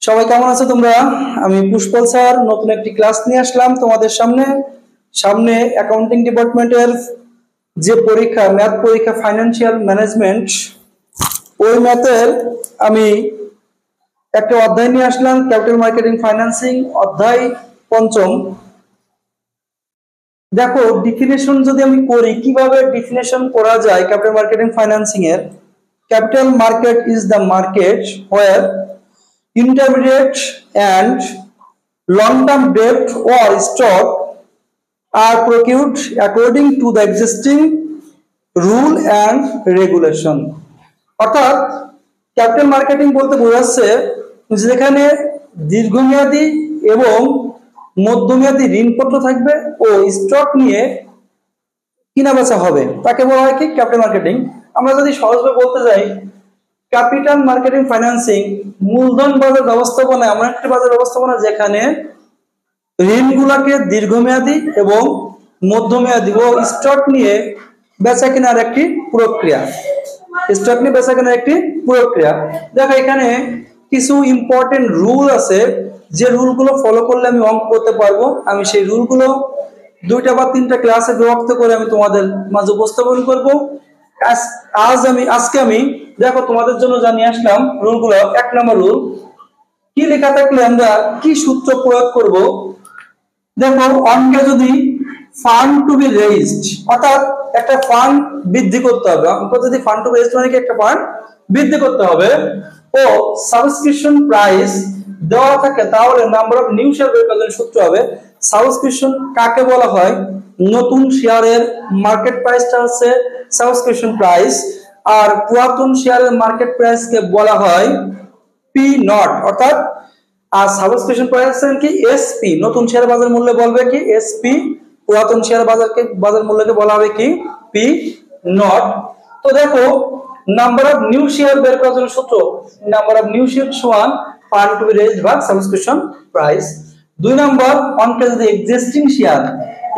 সবাই কেমন আছো তোমরা? আমি পুষ্পল স্যার নতুন একটি ক্লাস নিয়ে আসলাম তোমাদের সামনে। সামনে অ্যাকাউন্টিং ডিপার্টমেন্টের যে পরীক্ষা, ম্যাথ পরীক্ষা, ফাইন্যান্সিয়াল ম্যানেজমেন্ট, ওই ম্যাথের আমি একটা অধ্যায় নিয়ে আসলাম, ক্যাপিটাল মার্কেটিং ফাইন্যান্সিং অধ্যায় পঞ্চম। দেখো ডিফিনেশন যদি আমি করি, কিভাবে ডিফিনেশন করা যায় ক্যাপিটাল মার্কেটিং ফাইন্যান্সিং এর। Capital market is the market where intermediate and long-term debt or stock are procured according to the existing rule and regulation। অর্থাৎ ক্যাপিটাল মার্কেটিং বলতে বোঝাচ্ছে যেখানে দীর্ঘমেয়াদী এবং মধ্যমেয়াদী ঋণপত্র থাকবে ও স্টক নিয়ে কিনা বেচা হবে, তাকে বলা হয় কি ক্যাপিটাল মার্কেটিং। আমরা যদি সহজভাবে বলতে যাই, ক্যাপিটাল মার্কেটিং ফাইন্যান্সিং মূলধন বাজার ব্যবস্থাপনা এমন একটি বাজার ব্যবস্থাপনা যেখানে ঋণগুলোকে দীর্ঘমেয়াদী এবং মধ্যমেয়াদী ও স্টক নিয়ে বেচা কেনার একটি প্রক্রিয়া। স্টক নিয়ে বেচা কেনার একটি প্রক্রিয়া। দেখো এখানে কিছু ইম্পর্টেন্ট রুল আছে, যে রুলগুলো ফলো করলে আমি অঙ্ক করতে পারবো। আমি সেই রুলগুলো 2টা বা 3টা ক্লাসে বিভক্ত করে আমি তোমাদের মাঝে উপস্থাপন করব। আজকে আমি দেখো তোমাদের জন্য জানিয়ে আসলাম রুলগুলো। 1 নম্বর রুল কি লেখা থাকলে আমরা কি সূত্র প্রয়োগ করব। দেখো অঙ্কে যদি ফান্ড টু বি রেইজড, অর্থাৎ একটা ফান্ড বৃদ্ধি করতে হবে। অঙ্ক যদি ফান্ড টু বি রেইজড মানে কি একটা ফান্ড বৃদ্ধি করতে হবে ও সাবস্ক্রিপশন প্রাইস দেওয়া থাকে, তাহলে নাম্বার অফ নিউ শেয়ার বের করার সূত্র হবে। সাবস্ক্রিপশন কাকে বলা হয়? নতুন শেয়ারের মার্কেট প্রাইসটা হচ্ছে সাবস্ক্রিপশন প্রাইস, আর পুরাতন শেয়ারের মার্কেট প্রাইসকে বলা হয় পি নট। অর্থাৎ আর সাবস্ক্রিপশন প্রাইস কি এসপি, নতুন শেয়ার বাজার মূল্য বলবে কি এসপি, পুরাতন শেয়ার বাজার মূল্যকে বলা হবে কি পি নট। তো দেখো নাম্বার অফ নিউ শেয়ার বের করার জন্য সূত্র, নাম্বার অফ নিউ শেয়ার সমান ফান্ড টু বি রেইজড ভাগ সাবস্ক্রিপশন প্রাইস। 2 নম্বর অঙ্কে যদি এক্সিস্টিং শেয়ার,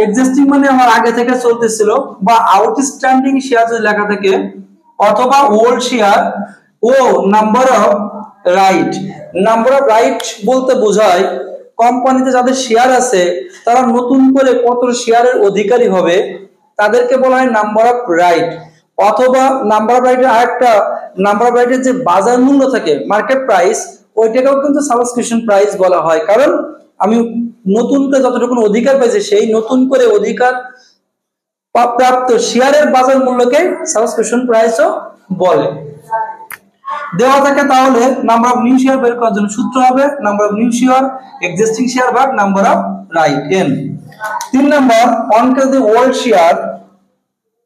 এক্সিস্টিং মানে আমার আগে থেকে চলতেছিল, বা আউটস্ট্যান্ডিং শেয়ার যদি লেখা থাকে, অথবা ওল্ড শেয়ার ও number of right. Number of right বলতে বোঝায় কোম্পানিতে যাদের শেয়ার আছে তারা নতুন করে কত শেয়ারের অধিকারী হবে, তাদেরকে বলা হয় নাম্বার অফ রাইট। অথবা নাম্বার অফ রাইটের আরেকটা, নাম্বার অফ রাইটের যে বাজার মূল্য থাকে মার্কেট প্রাইস, ওইটাকেও কিন্তু সাবস্ক্রিপশন প্রাইস বলা হয়। কারণ আমি নতুন করে যতটুকু অধিকার পাইছি সেই নতুন করে অধিকার প্রাপ্ত শেয়ারের বাজার মূল্যকে সাবস্ক্রিপশন প্রাইসও বলে। দেওয়া থাকে, তাহলে নাম্বার অফ নিউ শেয়ার বের করার জন্য সূত্র হবে number of new share existing share ভাগ নাম্বার অফ রাইট এন। 3 নম্বর অঙ্কে যদি ওল্ড শেয়ার,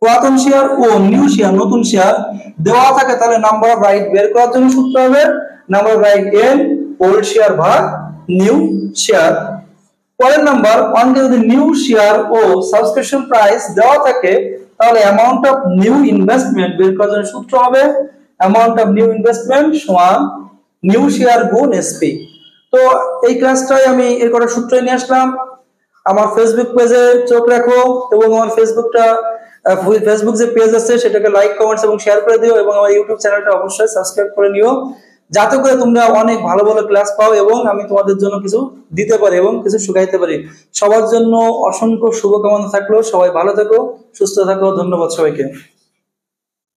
পুরাতন শেয়ার ও নিউ শেয়ার নতুন শেয়ার দেওয়া থাকে, তাহলে নাম্বার অফ রাইট বের করার জন্য সূত্র হবে number of write an old share ভাগ নিউ শেয়ার। পরের নাম্বার অঙ্কে যদি নিউ শেয়ার ও সাবস্ক্রিপশন প্রাইস দেওয়া থাকে, তাহলে অ্যামাউন্ট অফ নিউ ইনভেস্টমেন্ট বের করার জন্য সূত্র হবে অ্যামাউন্ট অফ নিউ ইনভেস্টমেন্ট সমান নিউ শেয়ার গুণ এসপি। তো এই ক্লাসটাই আমি এর কটা সূত্রই নিয়ে আসলাম। আমার ফেসবুক পেজে চোখ রাখো এবং আমার ফেসবুক যে পেজ আছে সেটাকে লাইক, কমেন্টস এবং শেয়ার করে দিও, এবং আমার ইউটিউব চ্যানেলটা অবশ্যই সাবস্ক্রাইব করে নিও, যাতে করে তোমরা অনেক ভালো ভালো ক্লাস পাও এবং আমি তোমাদের জন্য কিছু দিতে পারি এবং কিছু শেখাইতে পারি। সবার জন্য অসংখ্য শুভকামনা থাকলো। সবাই ভালো থাকো, সুস্থ থাকো। ধন্যবাদ সবাইকে।